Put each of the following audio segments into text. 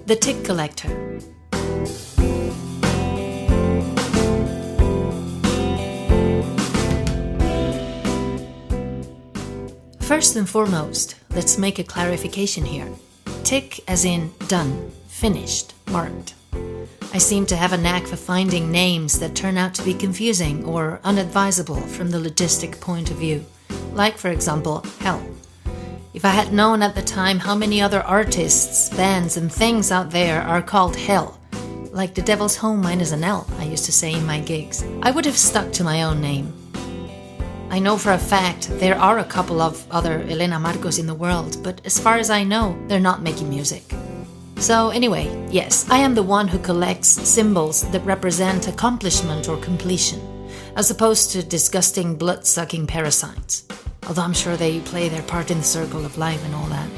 The Tick Collector. First and foremost, let's make a clarification here. Tick as in done, finished, marked. I seem to have a knack for finding names that turn out to be confusing or unadvisable from the logistic point of view. Like, for example, Hell. If I had known at the time how many other artists, bands and things out there are called Hell, like the Devil's Home minus an L, I used to say in my gigs, I would have stuck to my own name. I know for a fact there are a couple of other Elena Marcos in the world, but as far as I know, they're not making music. So anyway, yes, I am the one who collects symbols that represent accomplishment or completion, as opposed to disgusting blood-sucking parasites. Although I'm sure they play their part in the circle of life and all that.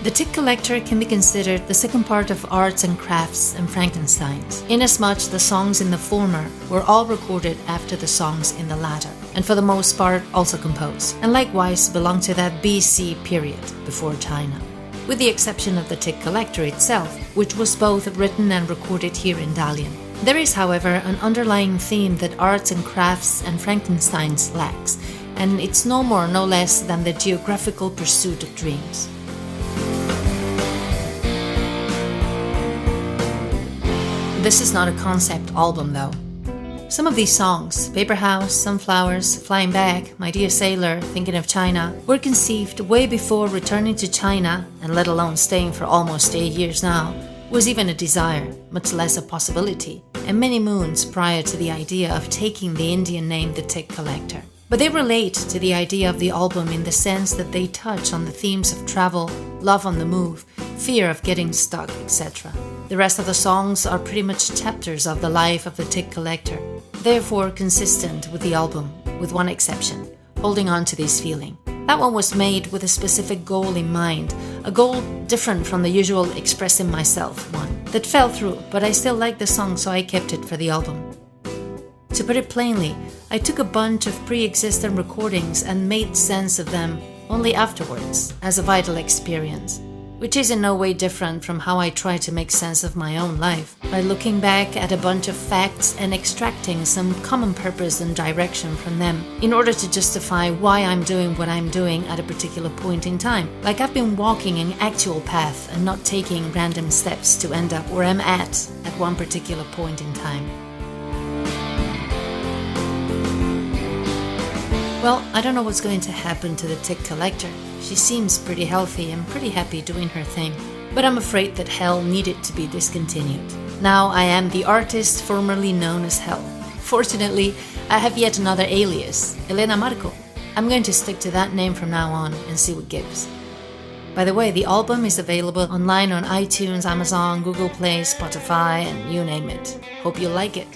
The Tick Collector can be considered the second part of Arts and Crafts and Frankensteins, inasmuch the songs in the former were all recorded after the songs in the latter, and for the most part also composed, and likewise belong to that BC period, before China. With the exception of the Tick Collector itself, which was both written and recorded here in Dalian. There is, however, an underlying theme that Arts and Crafts and Frankensteins lacks, and it's no more no less than the geographical pursuit of dreams. This is not a concept album though. Some of these songs, Paper House, Sunflowers, Flying Back, My Dear Sailor, Thinking of China, were conceived way before returning to China, and let alone staying for almost 8 years now, was even a desire, much less a possibility, and many moons prior to the idea of taking the Indian name The Tick Collector. But they relate to the idea of the album in the sense that they touch on the themes of travel, love on the move, fear of getting stuck, etc. The rest of the songs are pretty much chapters of the life of the Tick Collector, therefore consistent with the album, with one exception, Holding On to This Feeling. That one was made with a specific goal in mind, a goal different from the usual expressing myself one, that fell through, but I still liked the song, so I kept it for the album. To put it plainly, I took a bunch of pre-existent recordings and made sense of them only afterwards, as a vital experience, which is in no way different from how I try to make sense of my own life, by looking back at a bunch of facts and extracting some common purpose and direction from them, in order to justify why I'm doing what I'm doing at a particular point in time, like I've been walking an actual path and not taking random steps to end up where I'm at one particular point in time. Well, I don't know what's going to happen to the Tick Collector. She seems pretty healthy and pretty happy doing her thing, but I'm afraid that Hell needed to be discontinued. Now I am the artist formerly known as Hell. Fortunately, I have yet another alias, Elena Marco. I'm going to stick to that name from now on and see what gives. By the way, the album is available online on iTunes, Amazon, Google Play, Spotify, and you name it. Hope you like it.